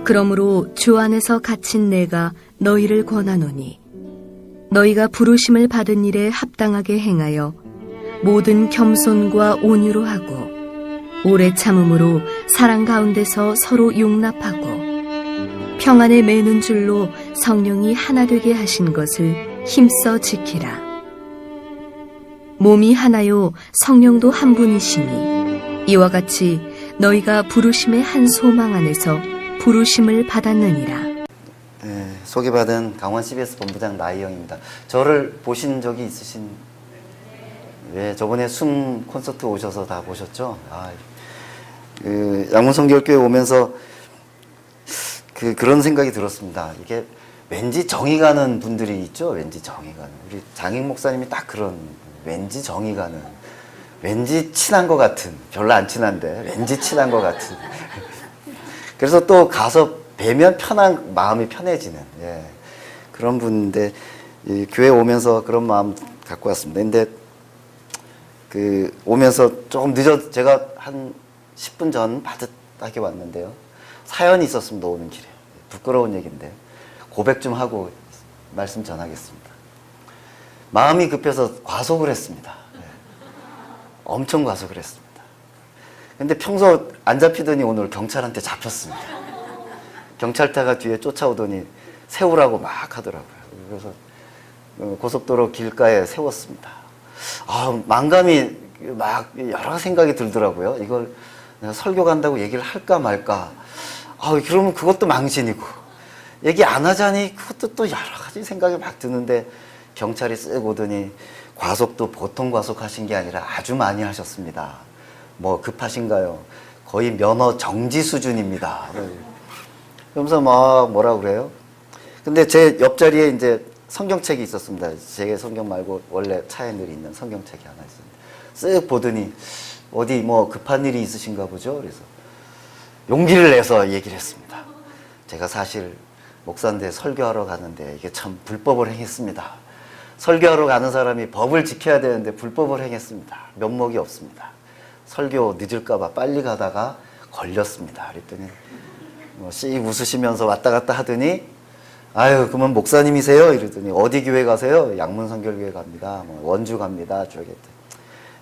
그러므로 주 안에서 갇힌 내가 너희를 권하노니 너희가 부르심을 받은 일에 합당하게 행하여 모든 겸손과 온유로 하고 오래 참음으로 사랑 가운데서 서로 용납하고 평안에 매는 줄로 성령이 하나 되게 하신 것을 힘써 지키라. 몸이 하나요 성령도 한 분이시니 이와 같이 너희가 부르심의 한 소망 안에서 부르심을 받았느니라. 네, 소개받은 강원 CBS 본부장 나희영입니다. 저를 보신 적이 있으신? 네, 저번에 숨 콘서트 오셔서 다 보셨죠? 양문성결교회 오면서 그런 생각이 들었습니다. 이게 왠지 정이 가는 분들이 있죠? 왠지 정이 가는. 우리 장익 목사님이 딱 그런 왠지 정이 가는, 왠지 친한 것 같은, 별로 안 친한데 왠지 친한 것 같은. 그래서 또 가서 뵈면 마음이 편해지는, 그런 분인데, 교회 오면서 그런 마음 갖고 왔습니다. 근데 오면서 조금 제가 한 10분 전 바듯하게 왔는데요. 사연이 있었습니다. 오는 길에. 부끄러운 얘기인데 고백 좀 하고 말씀 전하겠습니다. 마음이 급해서 과속을 했습니다. 엄청 과속을 했습니다. 근데 평소 안 잡히더니 오늘 경찰한테 잡혔습니다. 경찰차가 뒤에 쫓아오더니 세우라고 막 하더라고요. 그래서 고속도로 길가에 세웠습니다. 망감이 막 여러 생각이 들더라고요. 이걸 내가 설교 간다고 얘기를 할까 말까. 그러면 그것도 망신이고, 얘기 안 하자니 그것도 또 여러 가지 생각이 막 드는데, 경찰이 쓱 오더니 과속도 보통 과속하신 게 아니라 아주 많이 하셨습니다. 뭐 급하신가요? 거의 면허 정지 수준입니다. 그러면서 뭐라 그래요? 근데 제 옆자리에 이제 성경책이 있었습니다. 제 성경 말고 원래 차에 늘 있는 성경책이 하나 있었는데, 쓱 보더니 어디 뭐 급한 일이 있으신가 보죠? 그래서 용기를 내서 얘기를 했습니다. 제가 사실 목사인데 설교하러 가는데 이게 참 불법을 행했습니다. 설교하러 가는 사람이 법을 지켜야 되는데 불법을 행했습니다. 면목이 없습니다. 설교 늦을까봐 빨리 가다가 걸렸습니다. 그랬더니 씩 웃으시면서 왔다 갔다 하더니 그러면 목사님이세요? 이러더니 어디 교회 가세요? 양문성결교회 갑니다. 원주 갑니다.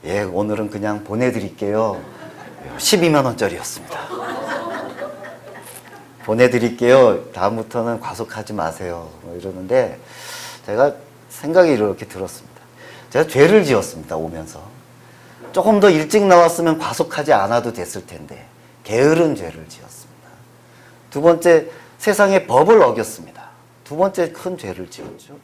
예, 오늘은 그냥 보내드릴게요. 12만 원짜리였습니다. 보내드릴게요. 다음부터는 과속하지 마세요. 이러는데 제가 생각이 이렇게 들었습니다. 제가 죄를 지었습니다. 오면서 조금 더 일찍 나왔으면 과속하지 않아도 됐을 텐데 게으른 죄를 지었습니다. 두 번째, 세상의 법을 어겼습니다. 두 번째 큰 죄를 지었죠.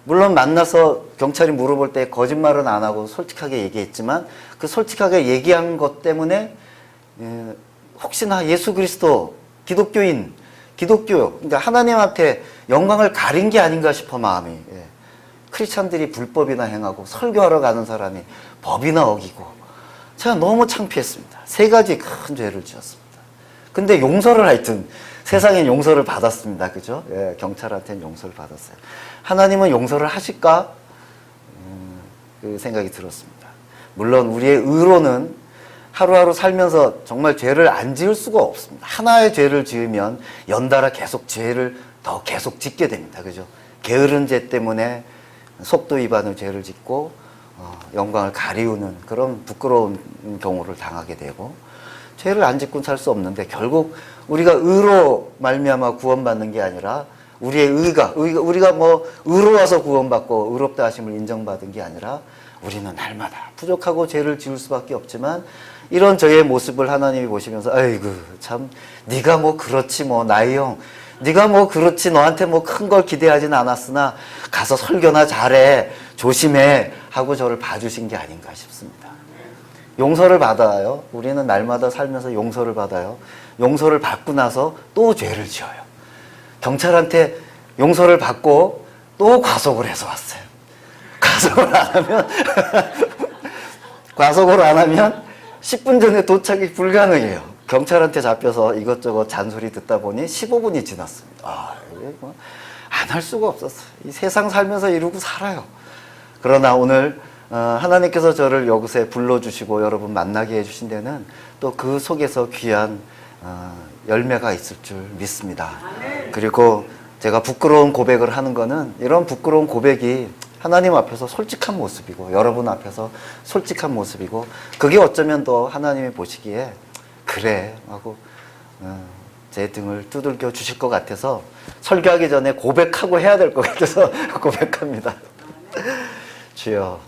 물론 만나서 경찰이 물어볼 때 거짓말은 안 하고 솔직하게 얘기했지만 그 솔직하게 얘기한 것 때문에 혹시나 예수 그리스도 기독교인, 기독교, 그러니까 하나님한테 영광을 가린 게 아닌가 싶어 마음이. 크리스찬들이 불법이나 행하고 설교하러 가는 사람이 법이나 어기고 제가 너무 창피했습니다. 세 가지 큰 죄를 지었습니다. 근데 용서를 하여튼 세상엔 용서를 받았습니다. 그죠? 경찰한테는 용서를 받았어요. 하나님은 용서를 하실까? 그 생각이 들었습니다. 물론 우리의 의로는 하루하루 살면서 정말 죄를 안 지을 수가 없습니다. 하나의 죄를 지으면 연달아 계속 죄를 더 계속 짓게 됩니다. 그죠? 게으른 죄 때문에 속도 위반의 죄를 짓고 영광을 가리우는 그런 부끄러운 경우를 당하게 되고, 죄를 안 짓고는 살 수 없는데 결국 우리가 의로 말미암아 구원받는 게 아니라 우리의 우리가 뭐 의로워서 구원받고 의롭다 하심을 인정받은 게 아니라 우리는 날마다 부족하고 죄를 지을 수밖에 없지만, 이런 저의 모습을 하나님이 보시면서 아이고 참 네가 뭐 그렇지 뭐 나희영 네가 뭐 그렇지 너한테 뭐 큰 걸 기대하진 않았으나 가서 설교나 잘해 조심해 하고 저를 봐주신 게 아닌가 싶습니다. 용서를 받아요. 우리는 날마다 살면서 용서를 받아요. 용서를 받고 나서 또 죄를 지어요. 경찰한테 용서를 받고 또 과속을 해서 왔어요. 과속을 안 하면 10분 전에 도착이 불가능해요. 경찰한테 잡혀서 이것저것 잔소리 듣다 보니 15분이 지났습니다. 안 할 수가 없었어요. 이 세상 살면서 이러고 살아요. 그러나 오늘 하나님께서 저를 이곳에 불러주시고 여러분 만나게 해주신 데는 또 그 속에서 귀한 열매가 있을 줄 믿습니다. 그리고 제가 부끄러운 고백을 하는 거는 이런 부끄러운 고백이 하나님 앞에서 솔직한 모습이고 여러분 앞에서 솔직한 모습이고 그게 어쩌면 더 하나님이 보시기에 그래 하고 제 등을 두들겨 주실 것 같아서 설교하기 전에 고백하고 해야 될 것 같아서 고백합니다. 주여,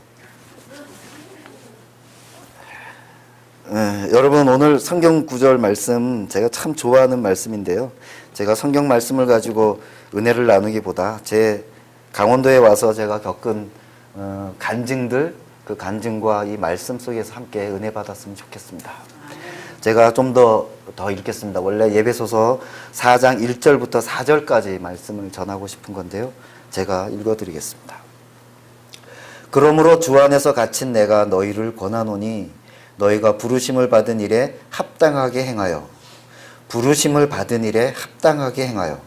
여러분 오늘 성경 구절 말씀 제가 참 좋아하는 말씀인데요. 제가 성경 말씀을 가지고 은혜를 나누기보다 제 강원도에 와서 제가 겪은 간증들, 그 간증과 이 말씀 속에서 함께 은혜 받았으면 좋겠습니다. 제가 좀 더 읽겠습니다. 원래 예배소서 4장 1절부터 4절까지 말씀을 전하고 싶은 건데요. 제가 읽어드리겠습니다. 그러므로 주 안에서 갇힌 내가 너희를 권하노니 너희가 부르심을 받은 일에 합당하게 행하여 부르심을 받은 일에 합당하게 행하여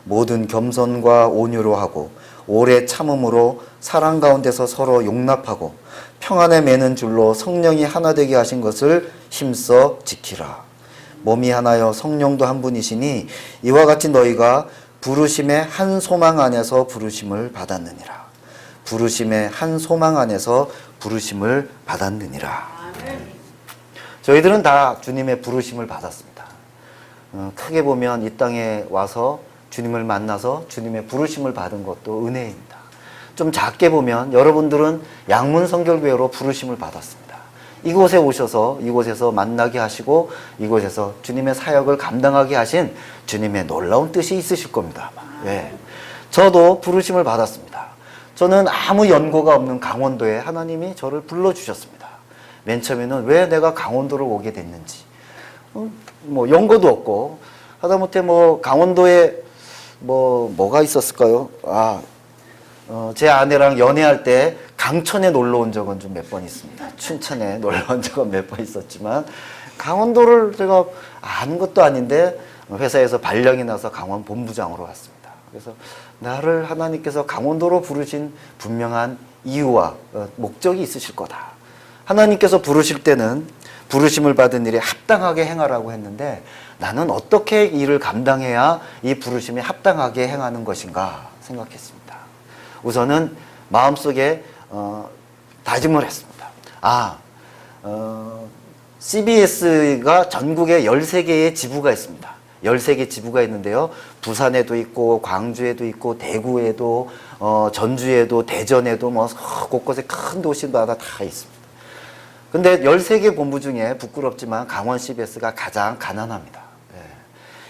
모든 겸손과 온유로 하고 오래 참음으로 사랑 가운데서 서로 용납하고 평안에 매는 줄로 성령이 하나 되게 하신 것을 힘써 지키라. 몸이 하나여 성령도 한 분이시니 이와 같이 너희가 부르심의 한 소망 안에서 부르심을 받았느니라. 부르심의 한 소망 안에서 부르심을 받았느니라. 저희들은 다 주님의 부르심을 받았습니다. 크게 보면 이 땅에 와서 주님을 만나서 주님의 부르심을 받은 것도 은혜입니다. 좀 작게 보면 여러분들은 양문성결교회로 부르심을 받았습니다. 이곳에 오셔서 이곳에서 만나게 하시고 이곳에서 주님의 사역을 감당하게 하신 주님의 놀라운 뜻이 있으실 겁니다. 예. 저도 부르심을 받았습니다. 저는 아무 연고가 없는 강원도에 하나님이 저를 불러주셨습니다. 맨 처음에는 왜 내가 강원도를 오게 됐는지 뭐 연고도 없고 하다못해 뭐 강원도에 뭐가 있었을까요? 제 아내랑 연애할 때 강천에 놀러 온 적은 좀 몇 번 있습니다. 춘천에 놀러 온 적은 몇 번 있었지만 강원도를 제가 아는 것도 아닌데 회사에서 발령이 나서 강원 본부장으로 왔습니다. 그래서 나를 하나님께서 강원도로 부르신 분명한 이유와 목적이 있으실 거다. 하나님께서 부르실 때는 부르심을 받은 일에 합당하게 행하라고 했는데 나는 어떻게 일을 감당해야 이 부르심에 합당하게 행하는 것인가 생각했습니다. 우선은 마음속에 다짐을 했습니다. CBS가 전국에 13개의 지부가 있습니다. 13개 지부가 있는데요. 부산에도 있고 광주에도 있고 대구에도 전주에도 대전에도 뭐 곳곳에 큰 도시마다 다 있습니다. 근데 13개 본부 중에 부끄럽지만 강원 CBS가 가장 가난합니다.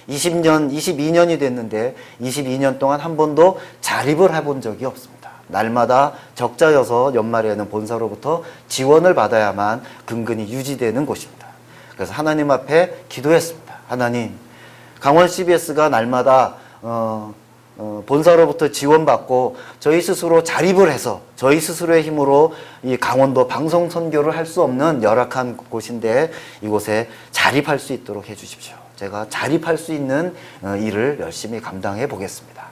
22년이 됐는데 22년 동안 한 번도 자립을 해본 적이 없습니다. 날마다 적자여서 연말에는 본사로부터 지원을 받아야만 근근히 유지되는 곳입니다. 그래서 하나님 앞에 기도했습니다. 하나님, 강원 CBS가 날마다 본사로부터 지원받고 저희 스스로 자립을 해서 저희 스스로의 힘으로 이 강원도 방송 선교를 할 수 없는 열악한 곳인데 이곳에 자립할 수 있도록 해주십시오. 제가 자립할 수 있는 일을 열심히 감당해 보겠습니다.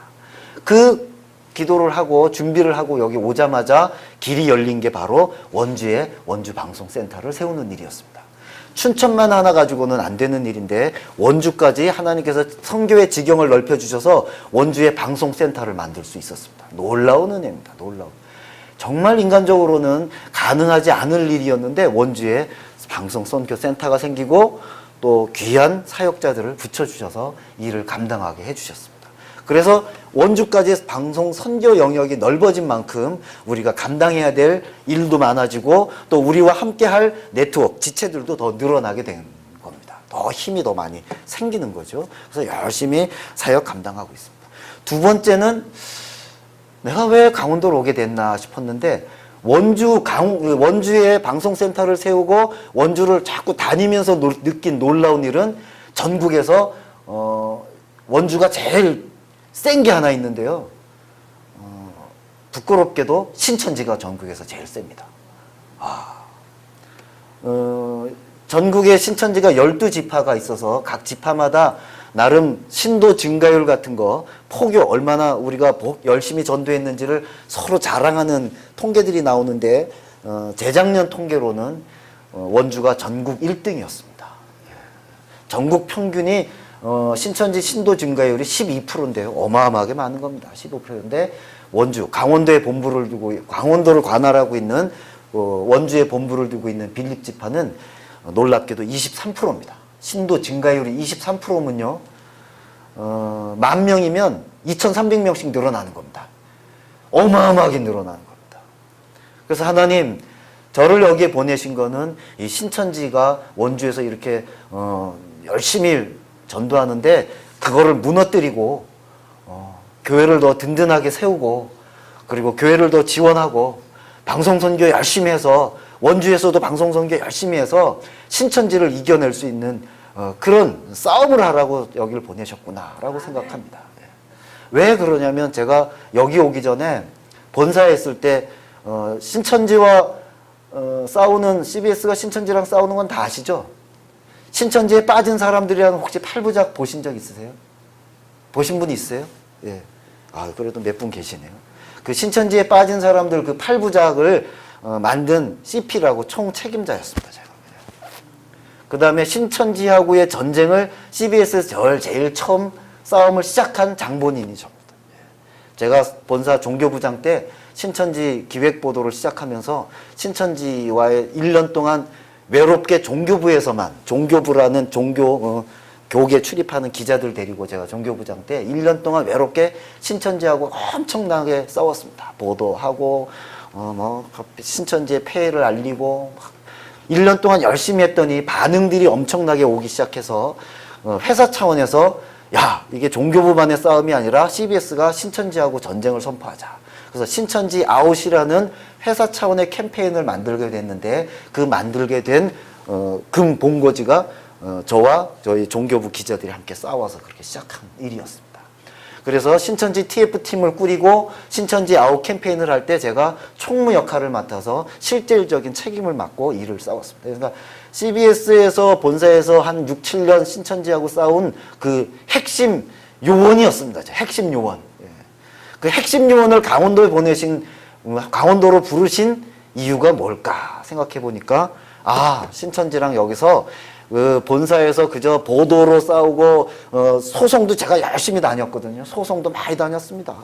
그 기도를 하고 준비를 하고 여기 오자마자 길이 열린 게 바로 원주에 원주 방송센터를 세우는 일이었습니다. 춘천만 하나 가지고는 안 되는 일인데 원주까지 하나님께서 선교의 지경을 넓혀주셔서 원주에 방송센터를 만들 수 있었습니다. 놀라운 은혜입니다. 놀라운. 정말 인간적으로는 가능하지 않을 일이었는데 원주에 방송 선교센터가 생기고 또 귀한 사역자들을 붙여주셔서 일을 감당하게 해주셨습니다. 그래서 원주까지 방송 선교 영역이 넓어진 만큼 우리가 감당해야 될 일도 많아지고 또 우리와 함께할 네트워크, 지체들도 더 늘어나게 된 겁니다. 더 힘이 더 많이 생기는 거죠. 그래서 열심히 사역 감당하고 있습니다. 두 번째는 내가 왜 강원도로 오게 됐나 싶었는데 원주에 방송센터를 세우고 원주를 자꾸 다니면서 느낀 놀라운 일은 전국에서 원주가 제일 센 게 하나 있는데요. 부끄럽게도 신천지가 전국에서 제일 셉니다. 전국에 신천지가 12지파가 있어서 각 지파마다 나름 신도 증가율 같은 거, 포교 얼마나 우리가 열심히 전도했는지를 서로 자랑하는 통계들이 나오는데 재작년 통계로는 원주가 전국 1등이었습니다. 전국 평균이 신천지 신도 증가율이 12%인데요. 어마어마하게 많은 겁니다. 15%인데 원주, 강원도에 본부를 두고 강원도를 관할하고 있는 원주에 본부를 두고 있는 빌립지파는 놀랍게도 23%입니다. 신도 증가율이 23%면요. 10,000명이면 2,300명씩 늘어나는 겁니다. 어마어마하게 늘어나는 겁니다. 그래서 하나님 저를 여기에 보내신 거는 이 신천지가 원주에서 이렇게 열심히 전도하는데 그거를 무너뜨리고 교회를 더 든든하게 세우고 그리고 교회를 더 지원하고 방송선교 열심히 해서 원주에서도 방송선교 열심히 해서 신천지를 이겨낼 수 있는 그런 싸움을 하라고 여기를 보내셨구나라고 생각합니다. 왜 그러냐면 제가 여기 오기 전에 본사에 있을 때 신천지와 싸우는 CBS가 신천지랑 싸우는 건 다 아시죠? 신천지에 빠진 사람들이랑 혹시 8부작 보신 적 있으세요? 보신 분 있어요? 예. 아, 그래도 몇 분 계시네요. 그 신천지에 빠진 사람들 그 8부작을 만든 CP라고 총 책임자였습니다, 제가. 그 다음에 신천지하고의 전쟁을 CBS에서 제일 처음 싸움을 시작한 장본인이 접니다. 제가 본사 종교부장 때 신천지 기획보도를 시작하면서 신천지와의 1년 동안 외롭게 종교부에서만 종교부라는 교계 출입하는 기자들 데리고 제가 종교부장 때 1년 동안 외롭게 신천지하고 엄청나게 싸웠습니다. 보도하고 신천지의 폐해를 알리고 1년 동안 열심히 했더니 반응들이 엄청나게 오기 시작해서 회사 차원에서 야, 이게 종교부만의 싸움이 아니라 CBS가 신천지하고 전쟁을 선포하자. 그래서 신천지 아웃이라는 회사 차원의 캠페인을 만들게 됐는데 그 만들게 된 금본거지가 저와 저희 종교부 기자들이 함께 싸워서 그렇게 시작한 일이었습니다. 그래서 신천지 TF팀을 꾸리고 신천지 아웃 캠페인을 할 때 제가 총무 역할을 맡아서 실질적인 책임을 맡고 일을 싸웠습니다. 그러니까 CBS에서 본사에서 한 6, 7년 신천지하고 싸운 그 핵심 요원이었습니다. 핵심 요원. 그 핵심 요원을 강원도에 강원도로 부르신 이유가 뭘까 생각해 보니까 신천지랑 여기서 그 본사에서 그저 보도로 싸우고 소송도 제가 열심히 다녔거든요. 소송도 많이 다녔습니다.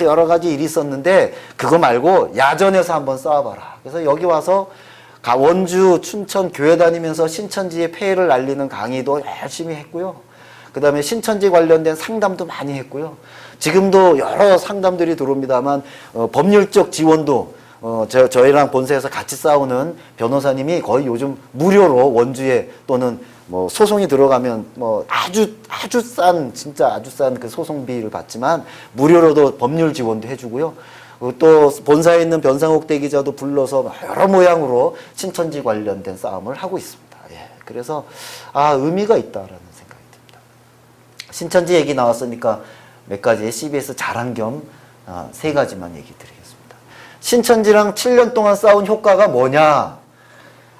여러 가지 일이 있었는데 그거 말고 야전에서 한번 싸워봐라. 그래서 여기 와서 원주, 춘천 교회 다니면서 신천지의 폐해를 알리는 강의도 열심히 했고요. 그 다음에 신천지 관련된 상담도 많이 했고요. 지금도 여러 상담들이 들어옵니다만 법률적 지원도 저희랑 본사에서 같이 싸우는 변호사님이 거의 요즘 무료로 원주에 또는 소송이 들어가면 아주 싼 진짜 아주 싼 그 소송비를 받지만 무료로도 법률 지원도 해주고요. 또 본사에 있는 변상욱 대기자도 불러서 여러 모양으로 신천지 관련된 싸움을 하고 있습니다. 그래서 의미가 있다라는 생각이 듭니다. 신천지 얘기 나왔으니까 몇 가지 CBS 자랑 겸 3가지만 얘기 드리겠습니다. 신천지랑 7년 동안 싸운 효과가 뭐냐?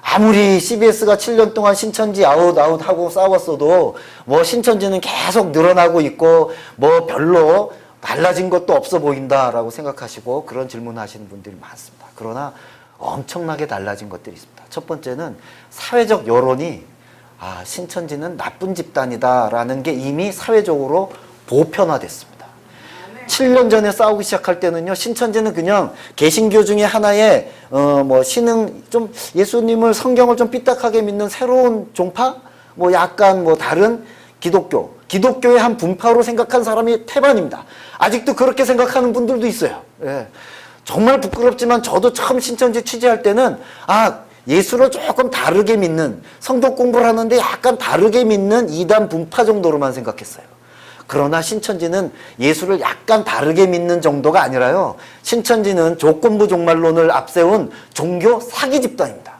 아무리 CBS가 7년 동안 신천지 아웃하고 싸웠어도 신천지는 계속 늘어나고 있고 별로 달라진 것도 없어 보인다라고 생각하시고 그런 질문하시는 분들이 많습니다. 그러나 엄청나게 달라진 것들이 있습니다. 첫 번째는 사회적 여론이 신천지는 나쁜 집단이다라는 게 이미 사회적으로 보편화됐습니다. 7년 전에 싸우기 시작할 때는요, 신천지는 그냥 개신교 중에 하나의 신흥 좀 예수님을 성경을 좀 삐딱하게 믿는 새로운 종파, 약간 다른 기독교의 한 분파로 생각한 사람이 태반입니다. 아직도 그렇게 생각하는 분들도 있어요. 정말 부끄럽지만 저도 처음 신천지 취재할 때는 예수를 조금 다르게 믿는 성도 공부를 하는데 약간 다르게 믿는 이단 분파 정도로만 생각했어요. 그러나 신천지는 예수를 약간 다르게 믿는 정도가 아니라요. 신천지는 조건부 종말론을 앞세운 종교 사기 집단입니다.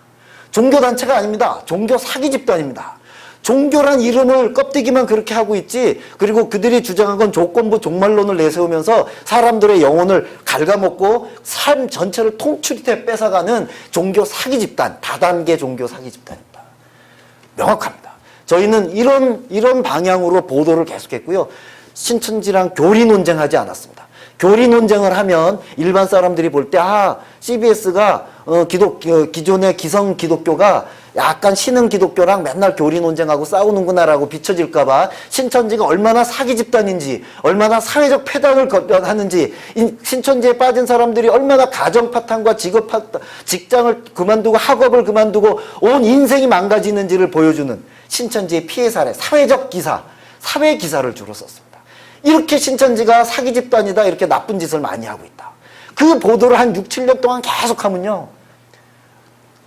종교단체가 아닙니다. 종교 사기 집단입니다. 종교란 이름을 껍데기만 그렇게 하고 있지, 그리고 그들이 주장한 건 조건부 종말론을 내세우면서 사람들의 영혼을 갉아먹고 삶 전체를 통출해 뺏어가는 종교 사기 집단, 다단계 종교 사기 집단입니다. 명확합니다. 저희는 이런 방향으로 보도를 계속했고요. 신천지랑 교리 논쟁하지 않았습니다. 교리 논쟁을 하면 일반 사람들이 볼 때, CBS가 기존의 기성 기독교가 약간 신흥 기독교랑 맨날 교리 논쟁하고 싸우는구나라고 비춰질까봐 신천지가 얼마나 사기 집단인지, 얼마나 사회적 폐단을 하는지, 신천지에 빠진 사람들이 얼마나 가정 파탄과 직장을 그만두고 학업을 그만두고 온 인생이 망가지는지를 보여주는 신천지의 피해 사례, 사회적 기사, 사회 기사를 주로 썼습니다. 이렇게 신천지가 사기 집단이다, 이렇게 나쁜 짓을 많이 하고 있다. 그 보도를 한 6, 7년 동안 계속 하면요,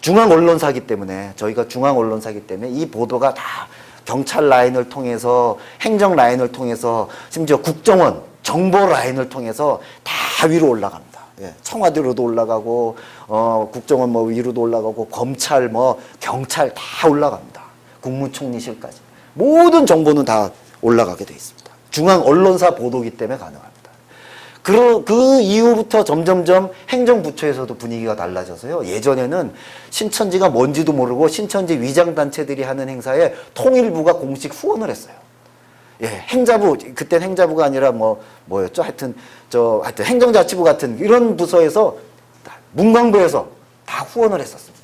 중앙 언론사기 때문에, 저희가 중앙 언론사기 때문에 이 보도가 다 경찰 라인을 통해서, 행정 라인을 통해서, 심지어 국정원, 정보 라인을 통해서 다 위로 올라갑니다. 예, 청와대로도 올라가고, 국정원 뭐 위로도 올라가고, 검찰 뭐 경찰 다 올라갑니다. 국무총리실까지. 모든 정보는 다 올라가게 돼 있습니다. 중앙 언론사 보도기 때문에 가능합니다. 그 이후부터 점점점 행정부처에서도 분위기가 달라져서요. 예전에는 신천지가 뭔지도 모르고 신천지 위장단체들이 하는 행사에 통일부가 공식 후원을 했어요. 예, 행자부, 그땐 행자부가 아니라 뭐였죠? 하여튼 행정자치부 같은 이런 부서에서, 문광부에서 다 후원을 했었습니다.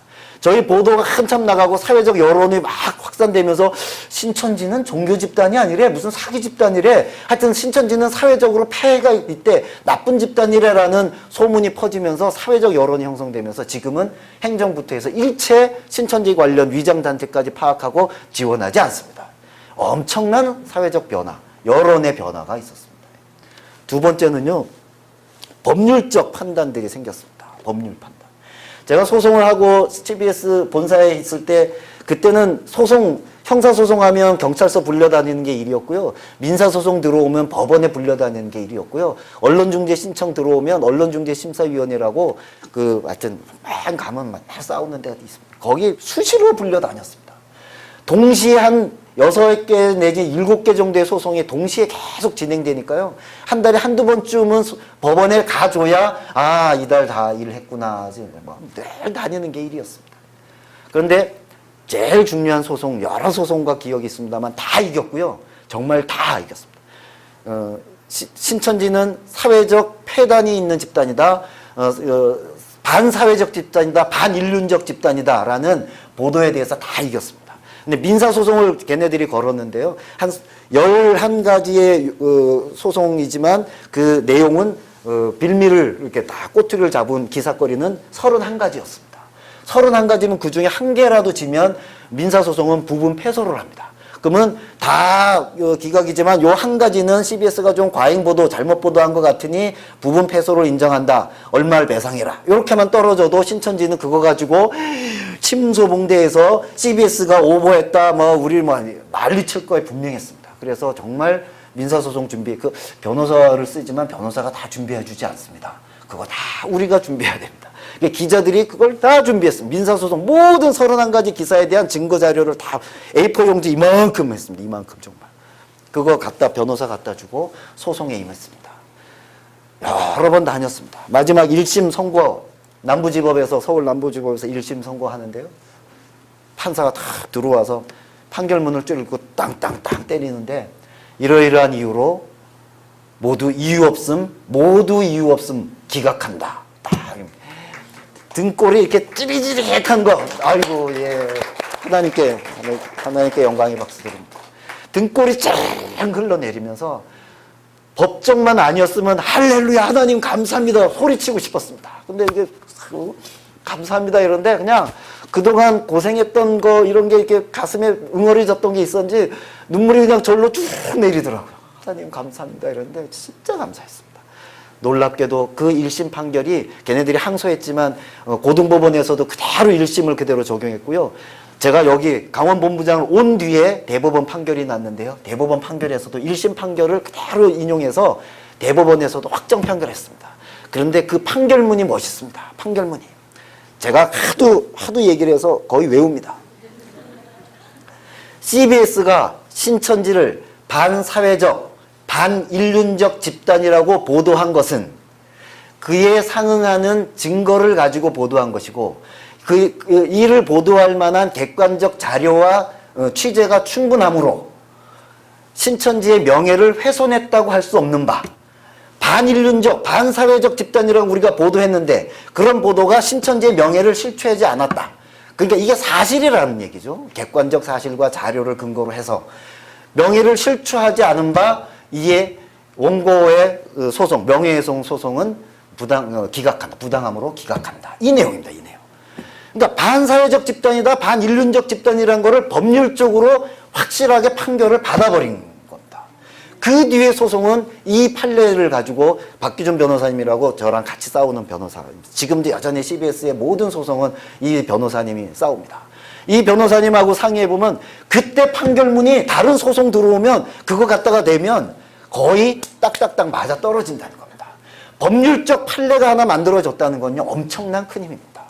저희 보도가 한참 나가고 사회적 여론이 막 확산되면서 신천지는 종교 집단이 아니래, 무슨 사기 집단이래, 하여튼 신천지는 사회적으로 폐해가 있대, 나쁜 집단이래라는 소문이 퍼지면서 사회적 여론이 형성되면서 지금은 행정부처에서 일체 신천지 관련 위장단체까지 파악하고 지원하지 않습니다. 엄청난 사회적 변화, 여론의 변화가 있었습니다. 두 번째는요, 법률적 판단들이 생겼습니다. 법률 판단. 제가 소송을 하고 CBS 본사에 있을 때, 그때는 형사소송하면 경찰서 불려다니는 게 일이었고요. 민사소송 들어오면 법원에 불려다니는 게 일이었고요. 언론중재 신청 들어오면 언론중재심사위원회라고, 하여튼, 맨 가면 맨날 싸우는 데가 있습니다. 거기 수시로 불려다녔습니다. 동시에 한 6개 내지 7개 정도의 소송이 동시에 계속 진행되니까요. 한 달에 한두 번쯤은 법원에 가줘야, 이달 다 일했구나. 늘 다니는 게 일이었습니다. 그런데 제일 중요한 소송, 여러 소송과 기억이 있습니다만 다 이겼고요. 정말 다 이겼습니다. 신천지는 사회적 폐단이 있는 집단이다. 반사회적 집단이다. 반인륜적 집단이다라는 보도에 대해서 다 이겼습니다. 근데 민사소송을 걔네들이 걸었는데요. 한 11가지의 소송이지만 그 내용은 빌미를 이렇게 다 꼬투리를 잡은 기사거리는 31가지였습니다. 31가지면 그 중에 한 개라도 지면 민사소송은 부분 패소를 합니다. 그러면 다 기각이지만 요 한 가지는 CBS가 좀 과잉 보도, 잘못 보도한 것 같으니 부분 패소를 인정한다. 얼마를 배상해라. 이렇게만 떨어져도 신천지는 그거 가지고 침소봉대에서 CBS가 오버했다. 우리 난리칠 거에 분명했습니다. 그래서 정말 민사소송 준비, 변호사를 쓰지만 변호사가 다 준비해 주지 않습니다. 그거 다 우리가 준비해야 됩니다. 기자들이 그걸 다 준비했습니다. 민사소송 모든 31가지 기사에 대한 증거자료를 다 A4 용지 이만큼 했습니다. 이만큼 정말. 그거 변호사 갖다 주고 소송에 임했습니다. 여러 번 다녔습니다. 마지막 1심 선고, 남부지법에서, 서울 남부지법에서 1심 선고하는데요. 판사가 탁 들어와서 판결문을 쫄고 땅땅땅 때리는데, 이러이러한 이유로 모두 이유 없음 기각한다. 딱 등골이 이렇게 찌리찌리한 거. 아이고, 예. 하나님께 영광의 박수 드립니다. 등골이 쫙 흘러내리면서 법정만 아니었으면 할렐루야, 하나님 감사합니다 소리치고 싶었습니다. 근데 이게 감사합니다 이런데 그냥 그동안 고생했던 거 이런 게 이렇게 가슴에 응어리졌던 게 있었는지 눈물이 그냥 절로 쭉 내리더라고요. 하나님 감사합니다 이런데 진짜 감사했습니다. 놀랍게도 그 1심 판결이 걔네들이 항소했지만 고등법원에서도 그대로 1심을 그대로 적용했고요. 제가 여기 강원본부장을 온 뒤에 대법원 판결이 났는데요. 대법원 판결에서도 1심 판결을 그대로 인용해서 대법원에서도 확정 판결했습니다. 그런데 그 판결문이 멋있습니다. 판결문이. 제가 하도 얘기를 해서 거의 외웁니다. CBS가 신천지를 반사회적, 반인륜적 집단이라고 보도한 것은 그에 상응하는 증거를 가지고 보도한 것이고 그 이를 보도할 만한 객관적 자료와 취재가 충분하므로 신천지의 명예를 훼손했다고 할 수 없는 바, 반인륜적, 반사회적 집단이라고 우리가 보도했는데 그런 보도가 신천지의 명예를 실추하지 않았다. 그러니까 이게 사실이라는 얘기죠. 객관적 사실과 자료를 근거로 해서 명예를 실추하지 않은 바 이에 원고의 소송, 명예훼손 소송은 기각한다. 부당함으로 기각한다. 이 내용입니다. 이 내용. 그러니까 반사회적 집단이다, 반인륜적 집단이라는 거를 법률적으로 확실하게 판결을 받아버린 겁니다. 그 뒤에 소송은 이 판례를 가지고 박기준 변호사님이라고 저랑 같이 싸우는 변호사입니다. 지금도 여전히 CBS의 모든 소송은 이 변호사님이 싸웁니다. 이 변호사님하고 상의해보면 그때 판결문이 다른 소송 들어오면 그거 갖다가 내면 거의 딱딱딱 맞아 떨어진다는 겁니다. 법률적 판례가 하나 만들어졌다는 건요, 엄청난 큰 힘입니다.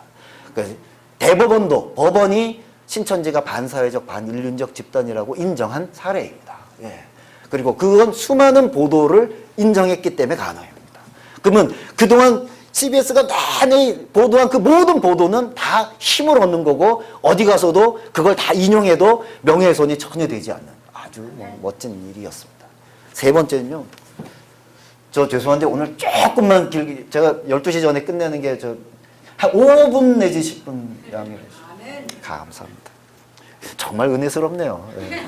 그래서 대법원도, 법원이 신천지가 반사회적, 반인륜적 집단이라고 인정한 사례입니다. 예. 그리고 그건 수많은 보도를 인정했기 때문에 가능합니다. 그러면 그동안 CBS가 내내 보도한 그 모든 보도는 다 힘을 얻는 거고 어디 가서도 그걸 다 인용해도 명예훼손이 전혀 되지 않는 아주 멋진 일이었습니다. 세 번째는요. 저 죄송한데 오늘 조금만 길게 제가 12시 전에 끝내는 게 한 5분 내지 10분 양해해 주시면 감사합니다. 정말 은혜스럽네요. 네.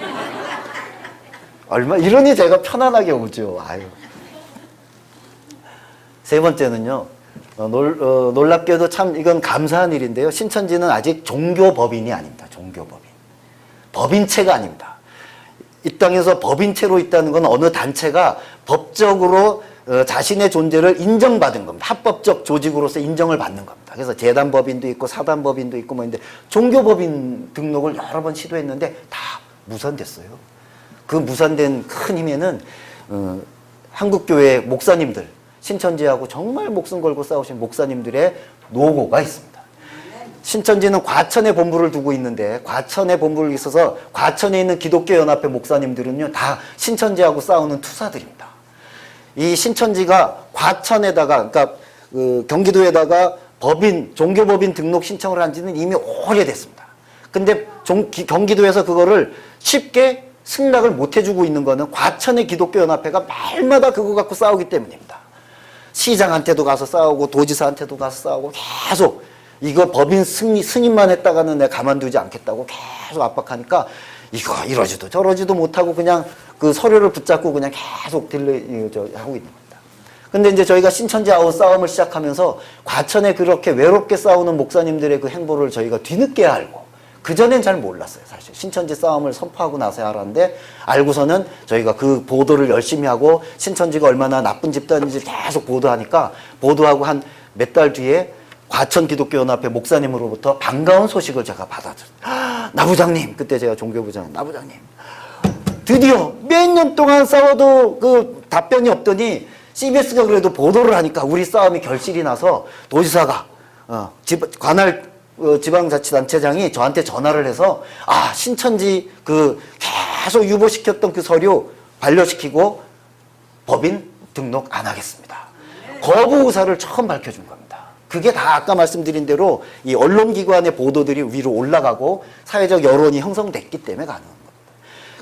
이러니 제가 편안하게 오죠. 아유. 세 번째는요. 놀랍게도 참 이건 감사한 일인데요. 신천지는 아직 종교법인이 아닙니다. 종교법인. 법인체가 아닙니다. 이 땅에서 법인체로 있다는 건 어느 단체가 법적으로 자신의 존재를 인정받은 겁니다. 합법적 조직으로서 인정을 받는 겁니다. 그래서 재단법인도 있고 사단법인도 있고 뭐 있는데 종교법인 등록을 여러 번 시도했는데 다 무산됐어요. 그 무산된 큰 힘에는 한국교회 목사님들, 신천지하고 정말 목숨 걸고 싸우신 목사님들의 노고가 있습니다. 신천지는 과천에 본부를 두고 있는데 과천에 본부를 있어서 과천에 있는 기독교 연합회 목사님들은요 다 신천지하고 싸우는 투사들입니다. 이 신천지가 과천에다가 그러니까 경기도에다가 종교법인 등록 신청을 한 지는 이미 오래됐습니다. 근데 경기도에서 그거를 쉽게 승낙을 못 해주고 있는 거는 과천의 기독교 연합회가 말마다 그거 갖고 싸우기 때문입니다. 시장한테도 가서 싸우고 도지사한테도 가서 싸우고 계속 이거 법인 승인만 했다가는 내가 가만두지 않겠다고 계속 압박하니까 이거 이러지도 저러지도 못하고 그냥 그 서류를 붙잡고 그냥 계속 하고 있는 겁니다. 근데 이제 저희가 신천지하고 싸움을 시작하면서 과천에 그렇게 외롭게 싸우는 목사님들의 그 행보를 저희가 뒤늦게 알고 그전엔 잘 몰랐어요. 사실 신천지 싸움을 선포하고 나서야 알았는데 알고서는 저희가 그 보도를 열심히 하고 신천지가 얼마나 나쁜 집단인지 계속 보도하니까 보도하고 한 몇 달 뒤에 과천 기독교연합회 목사님으로부터 반가운 소식을 제가 받았어요. 나부장님, 그때 제가 종교부장, 나부장님 드디어 몇 년 동안 싸워도 그 답변이 없더니 CBS가 그래도 보도를 하니까 우리 싸움이 결실이 나서 도지사가 관할 지방자치단체장이 저한테 전화를 해서 신천지 그 계속 유보시켰던 그 서류 반려시키고 법인 등록 안 하겠습니다. 거부 의사를 처음 밝혀준 겁니다. 그게 다 아까 말씀드린 대로 이 언론기관의 보도들이 위로 올라가고 사회적 여론이 형성됐기 때문에 가능한 겁니다.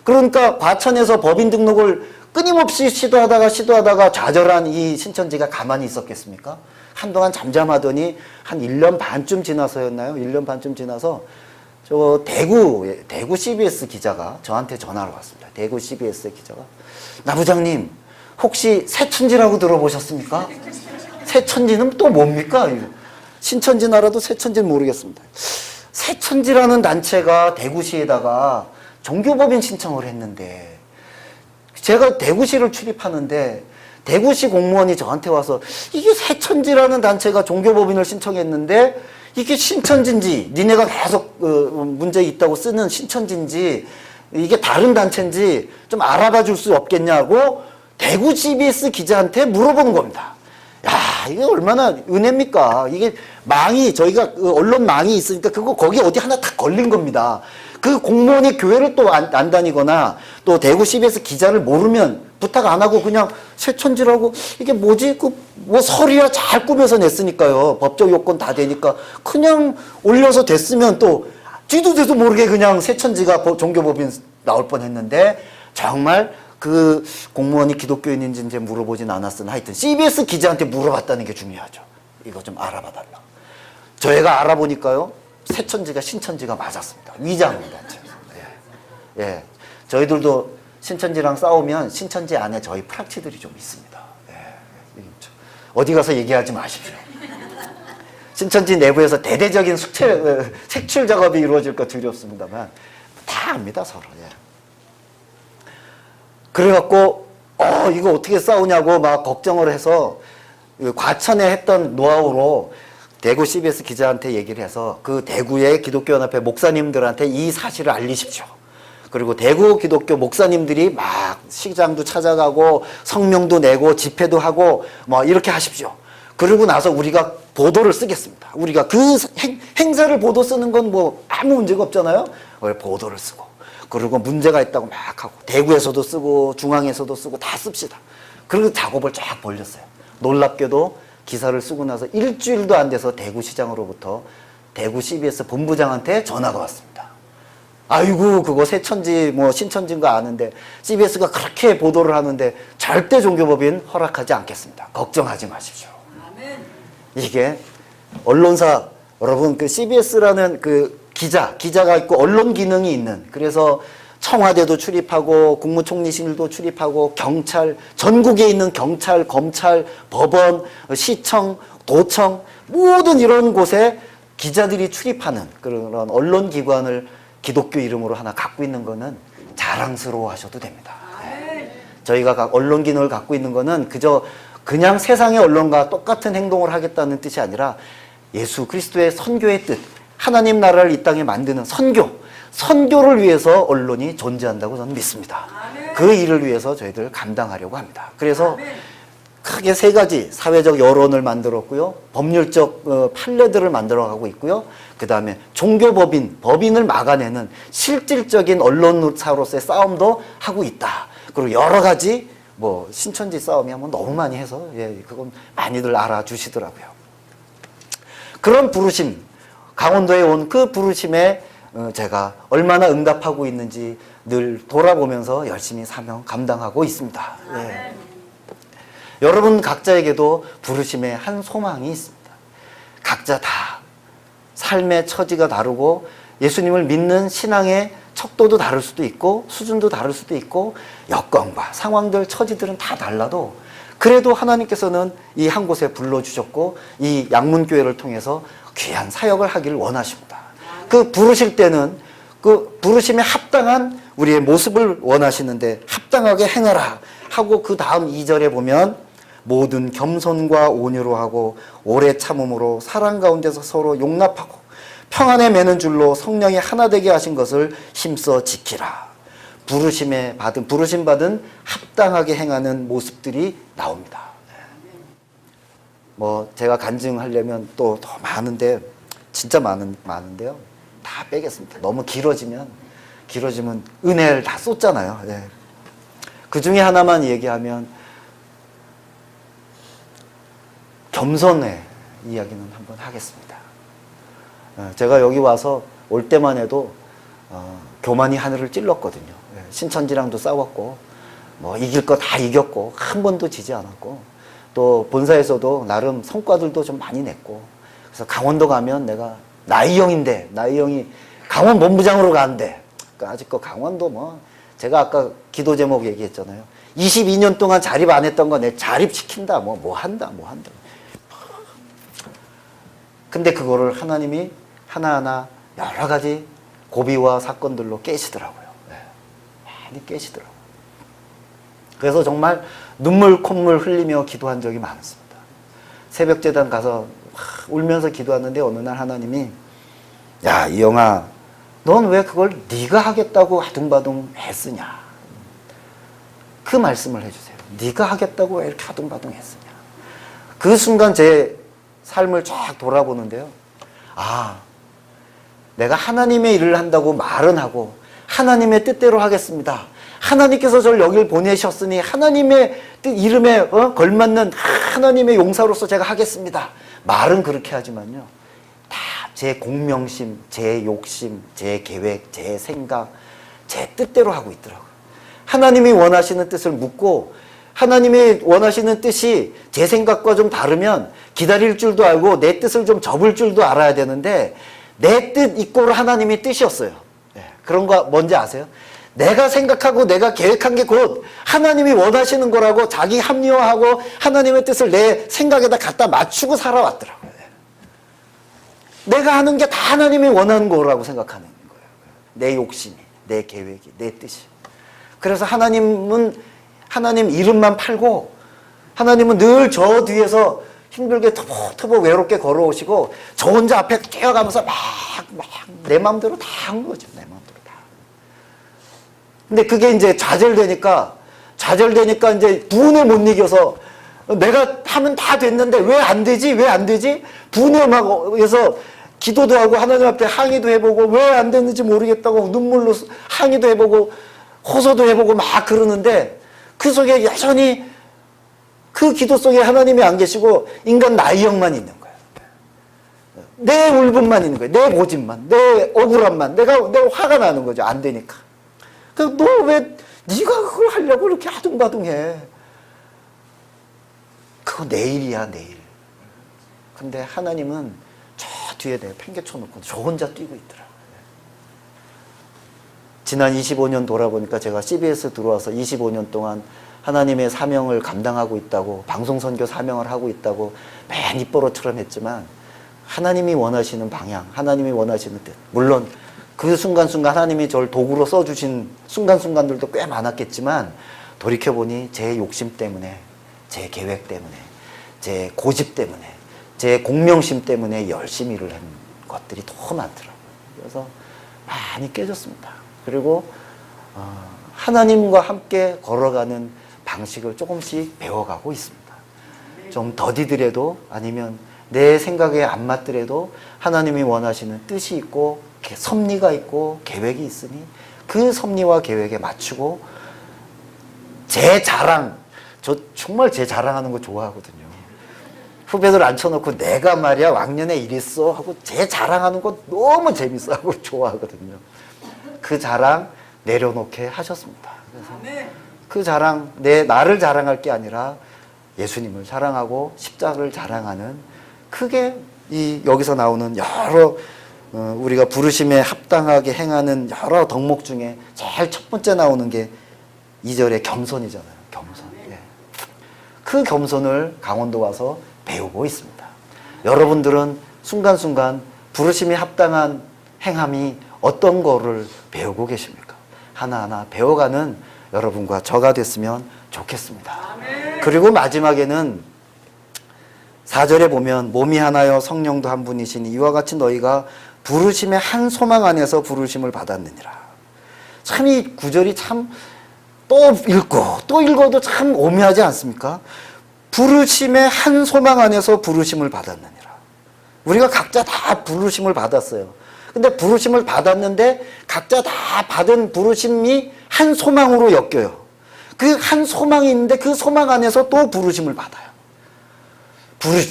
그러니까 과천에서 법인 등록을 끊임없이 시도하다가 좌절한 이 신천지가 가만히 있었겠습니까? 한동안 잠잠하더니 한 1년 반쯤 지나서였나요? 1년 반쯤 지나서 저 대구 CBS 기자가 저한테 전화를 왔습니다. 대구 CBS 기자가 나부장님 혹시 새천지라고 들어보셨습니까? 새천지는 또 뭡니까? 신천지는 알아도 새천지는 모르겠습니다. 새천지라는 단체가 대구시에다가 종교법인 신청을 했는데 제가 대구시를 출입하는데 대구시 공무원이 저한테 와서 이게 새천지라는 단체가 종교법인을 신청했는데 이게 신천지인지 니네가 계속 문제 있다고 쓰는 신천지인지 이게 다른 단체인지 좀 알아봐 줄 수 없겠냐고 대구 CBS 기자한테 물어보는 겁니다. 야, 이게 얼마나 은혜입니까? 이게 저희가 언론망이 있으니까 거기 어디 하나 탁 걸린 겁니다. 그 공무원이 교회를 또 안 다니거나 또 대구 CBS 기자를 모르면 부탁 안 하고 그냥 새천지라고 이게 뭐지? 뭐 서류야 잘 꾸며서 냈으니까요. 법적 요건 다 되니까 그냥 올려서 됐으면 또 뒤도 모르게 그냥 새천지가 종교법인 나올 뻔했는데 정말 그 공무원이 기독교인인지 이제 물어보진 않았으나 하여튼 CBS 기자한테 물어봤다는 게 중요하죠. 이거 좀 알아봐달라. 저희가 알아보니까요, 새천지가 신천지가 맞았습니다. 위장입니다. 예. 예. 저희들도 신천지랑 싸우면 신천지 안에 저희 프락치들이 좀 있습니다. 예. 어디 가서 얘기하지 마십시오. 신천지 내부에서 대대적인 색출 작업이 이루어질까 두렵습니다만 다 압니다, 서로. 예. 그래갖고 이거 어떻게 싸우냐고 막 걱정을 해서 과천에 했던 노하우로 대구 CBS 기자한테 얘기를 해서 그 대구의 기독교연합회 목사님들한테 이 사실을 알리십시오. 그리고 대구 기독교 목사님들이 막 시장도 찾아가고 성명도 내고 집회도 하고 뭐 이렇게 하십시오. 그러고 나서 우리가 보도를 쓰겠습니다. 우리가 그 행사를 보도 쓰는 건 뭐 아무 문제가 없잖아요. 보도를 쓰고 그리고 문제가 있다고 막 하고 대구에서도 쓰고 중앙에서도 쓰고 다 씁시다. 그리고 작업을 쫙 벌렸어요. 놀랍게도 기사를 쓰고 나서 일주일도 안 돼서 대구시장으로부터 대구 CBS 본부장한테 전화가 왔습니다. 아이고 그거 새천지 뭐 신천지인 거 아는데 CBS가 그렇게 보도를 하는데 절대 종교법인 허락하지 않겠습니다. 걱정하지 마십시오. 이게 언론사 여러분 그 CBS라는 그 기자가 있고 언론 기능이 있는 그래서 청와대도 출입하고 국무총리실도 출입하고 경찰 전국에 있는 경찰, 검찰, 법원, 시청, 도청 모든 이런 곳에 기자들이 출입하는 그런 언론 기관을 기독교 이름으로 하나 갖고 있는 거는 자랑스러워 하셔도 됩니다. 저희가 언론 기능을 갖고 있는 거는 그냥 세상의 언론과 똑같은 행동을 하겠다는 뜻이 아니라 예수 그리스도의 선교의 뜻, 하나님 나라를 이 땅에 만드는 선교를 위해서 언론이 존재한다고 저는 믿습니다. 그 일을 위해서 저희들 감당하려고 합니다. 그래서 크게 세 가지 사회적 여론을 만들었고요. 법률적 판례들을 만들어가고 있고요. 그 다음에 법인을 막아내는 실질적인 언론사로서의 싸움도 하고 있다. 그리고 여러 가지 신천지 싸움이 한번 너무 많이 해서 그건 많이들 알아주시더라고요. 그런 부르심, 강원도에 온 그 부르심에 제가 얼마나 응답하고 있는지 늘 돌아보면서 열심히 사명 감당하고 있습니다. 예. 여러분 각자에게도 부르심의 한 소망이 있습니다. 각자 다 삶의 처지가 다르고 예수님을 믿는 신앙의 척도도 다를 수도 있고 수준도 다를 수도 있고 여건과 상황들 처지들은 다 달라도 그래도 하나님께서는 이 한 곳에 불러주셨고 이 양문교회를 통해서 귀한 사역을 하기를 원하십니다. 그 부르실 때는 그 부르심에 합당한 우리의 모습을 원하시는데 합당하게 행하라 하고 그 다음 2절에 보면 모든 겸손과 온유로 하고 오래 참음으로 사랑 가운데서 서로 용납하고 평안에 매는 줄로 성령이 하나 되게 하신 것을 힘써 지키라. 부르심 받은 합당하게 행하는 모습들이 나옵니다. 제가 간증하려면 또 더 많은데 진짜 많은데요. 다 빼겠습니다. 너무 길어지면 은혜를 다 쏟잖아요. 네. 그 중에 하나만 얘기하면 겸손의 이야기는 한번 하겠습니다. 제가 여기 와서 올 때만 해도 교만이 하늘을 찔렀거든요. 신천지랑도 싸웠고 이길 거 다 이겼고 한 번도 지지 않았고 또 본사에서도 나름 성과들도 좀 많이 냈고 그래서 강원도 가면 내가 나이 형이 강원 본부장으로 가는데 아직 그 강원도 제가 아까 기도 제목 얘기했잖아요. 22년 동안 자립 안 했던 거 내 자립시킨다 뭐 한다 근데 그거를 하나님이 하나하나 여러 가지 고비와 사건들로 깨시더라고요. 많이 깨시더라고요. 그래서 정말 눈물 콧물 흘리며 기도한 적이 많습니다. 새벽재단 가서 울면서 기도하는데 어느 날 하나님이 야 이영아 넌 왜 그걸 네가 하겠다고 아둥바둥 애쓰냐 그 말씀을 해주세요. 네가 하겠다고 왜 이렇게 아둥바둥 애쓰냐. 그 순간 제 삶을 쫙 돌아보는데요. 내가 하나님의 일을 한다고 말은 하고 하나님의 뜻대로 하겠습니다. 하나님께서 저를 여길 보내셨으니 하나님의 이름에 걸맞는 하나님의 용사로서 제가 하겠습니다. 말은 그렇게 하지만요. 다 제 공명심, 제 욕심, 제 계획, 제 생각, 제 뜻대로 하고 있더라고요. 하나님이 원하시는 뜻을 묻고 하나님이 원하시는 뜻이 제 생각과 좀 다르면 기다릴 줄도 알고 내 뜻을 좀 접을 줄도 알아야 되는데 내 뜻 이꼬르 하나님의 뜻이었어요. 그런 거 뭔지 아세요? 내가 생각하고 내가 계획한 게 곧 하나님이 원하시는 거라고 자기 합리화하고 하나님의 뜻을 내 생각에다 갖다 맞추고 살아왔더라고요. 내가 하는 게 다 하나님이 원하는 거라고 생각하는 거예요. 내 욕심이, 내 계획이, 내 뜻이. 그래서 하나님 이름만 팔고 하나님은 늘 저 뒤에서 힘들게 터벅터벅 외롭게 걸어오시고 저 혼자 앞에 뛰어가면서 막 내 마음대로 다 한 거죠. 내 마음대로 다. 근데 그게 이제 좌절되니까 이제 분에 못 이겨서 내가 하면 다 됐는데 왜 안 되지? 왜 안 되지? 분에 막 해서 기도도 하고 하나님 앞에 항의도 해보고 왜 안 됐는지 모르겠다고 눈물로 항의도 해보고 호소도 해보고 막 그러는데 그 속에 여전히 그 기도 속에 하나님이 안 계시고 인간 나의 영만 있는 거예요. 내 울분만 있는 거예요. 내 고집만, 내 억울함만, 내가 화가 나는 거죠. 안 되니까. 너 왜 네가 그걸 하려고 이렇게 아둥바둥해? 그거 내일이야, 내일. 근데 하나님은 저 뒤에 내가 팽개쳐 놓고 저 혼자 뛰고 있더라고요. 지난 25년 돌아보니까 제가 CBS 들어와서 25년 동안 하나님의 사명을 감당하고 있다고, 방송선교 사명을 하고 있다고 맨 입버릇처럼 했지만 하나님이 원하시는 방향, 하나님이 원하시는 뜻, 물론 그 순간순간 하나님이 저를 도구로 써주신 순간순간들도 꽤 많았겠지만 돌이켜보니 제 욕심 때문에, 제 계획 때문에, 제 고집 때문에, 제 공명심 때문에 열심히 일을 한 것들이 더 많더라고요. 그래서 많이 깨졌습니다. 그리고 하나님과 함께 걸어가는 방식을 조금씩 배워가고 있습니다. 좀 더디더라도 아니면 내 생각에 안 맞더라도 하나님이 원하시는 뜻이 있고 섭리가 있고 계획이 있으니 그 섭리와 계획에 맞추고 제 자랑, 저 정말 제 자랑하는 거 좋아하거든요. 후배들 앉혀놓고 내가 말이야 왕년에 이랬어 하고 제 자랑하는 거 너무 재밌어 하고 좋아하거든요. 그 자랑 내려놓게 하셨습니다. 그래서 그 자랑, 나를 자랑할 게 아니라 예수님을 자랑하고 십자가를 자랑하는 크게 여기서 나오는 여러 우리가 부르심에 합당하게 행하는 여러 덕목 중에 제일 첫 번째 나오는 게 2절의 겸손이잖아요. 겸손. 예. 그 겸손을 강원도 와서 배우고 있습니다. 여러분들은 순간순간 부르심에 합당한 행함이 어떤 거를 배우고 계십니까? 하나하나 배워가는 여러분과 저가 됐으면 좋겠습니다. 그리고 마지막에는 4절에 보면 몸이 하나여 성령도 한 분이시니 이와 같이 너희가 부르심의 한 소망 안에서 부르심을 받았느니라. 참 이 구절이 참 또 읽어도 참 오묘하지 않습니까? 부르심의 한 소망 안에서 부르심을 받았느니라. 우리가 각자 다 부르심을 받았어요. 근데 부르심을 받았는데 각자 다 받은 부르심이 한 소망으로 엮여요. 그 한 소망이 있는데 그 소망 안에서 또 부르심을 받아요.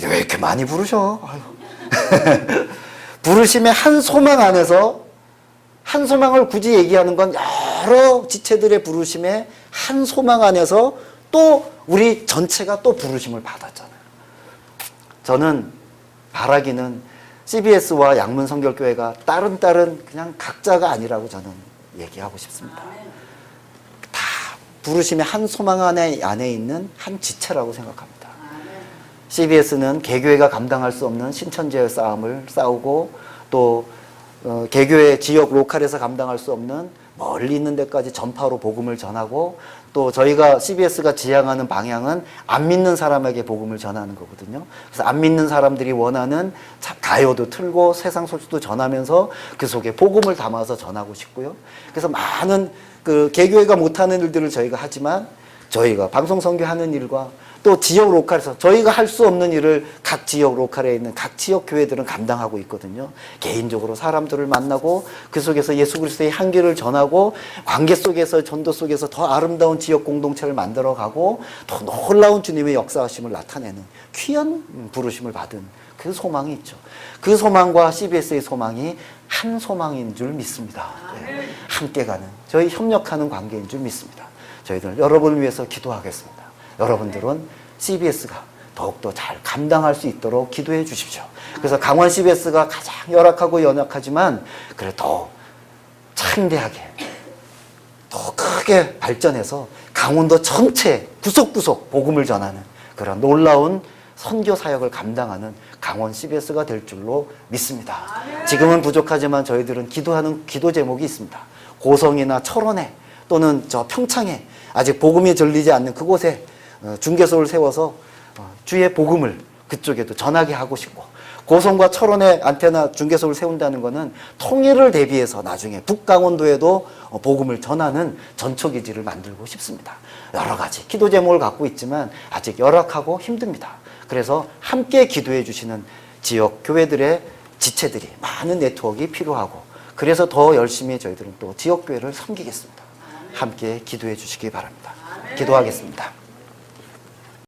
왜 이렇게 많이 부르셔? 부르심의 한 소망 안에서, 한 소망을 굳이 얘기하는 건 여러 지체들의 부르심의 한 소망 안에서 또 우리 전체가 또 부르심을 받았잖아요. 저는 바라기는 CBS와 양문성결교회가 다른 그냥 각자가 아니라고 저는 얘기하고 싶습니다. 다 부르심의 한 소망 안에 있는 한 지체라고 생각합니다. CBS는 개교회가 감당할 수 없는 신천지의 싸움을 싸우고 또 개교회 지역 로컬에서 감당할 수 없는 멀리 있는 데까지 전파로 복음을 전하고 또 저희가 CBS가 지향하는 방향은 안 믿는 사람에게 복음을 전하는 거거든요. 그래서 안 믿는 사람들이 원하는 가요도 틀고 세상 소식도 전하면서 그 속에 복음을 담아서 전하고 싶고요. 그래서 많은 그 개교회가 못하는 일들을 저희가 하지만 저희가 방송 선교하는 일과 또 지역 로컬에서 저희가 할 수 없는 일을 각 지역 로컬에 있는 각 지역 교회들은 감당하고 있거든요. 개인적으로 사람들을 만나고 그 속에서 예수 그리스도의 향기를 전하고 관계 속에서 전도 속에서 더 아름다운 지역 공동체를 만들어가고 더 놀라운 주님의 역사하심을 나타내는 귀한 부르심을 받은 그 소망이 있죠. 그 소망과 CBS의 소망이 한 소망인 줄 믿습니다. 네. 함께 가는 저희 협력하는 관계인 줄 믿습니다. 저희들 여러분을 위해서 기도하겠습니다. 여러분들은 CBS가 더욱더 잘 감당할 수 있도록 기도해 주십시오. 그래서 강원 CBS가 가장 열악하고 연약하지만 그래도 창대하게 더 크게 발전해서 강원도 전체 구석구석 복음을 전하는 그런 놀라운 선교 사역을 감당하는 강원 CBS가 될 줄로 믿습니다. 지금은 부족하지만 저희들은 기도하는 기도 제목이 있습니다. 고성이나 철원에 또는 저 평창에 아직 복음이 전리지 않는 그곳에 중개소를 세워서 주의 복음을 그쪽에도 전하게 하고 싶고, 고성과 철원에 안테나 중개소를 세운다는 것은 통일을 대비해서 나중에 북강원도에도 복음을 전하는 전초기지를 만들고 싶습니다. 여러 가지 기도 제목을 갖고 있지만 아직 열악하고 힘듭니다. 그래서 함께 기도해 주시는 지역 교회들의 지체들이 많은 네트워크가 필요하고, 그래서 더 열심히 저희들은 또 지역 교회를 섬기겠습니다. 함께 기도해 주시기 바랍니다. 기도하겠습니다.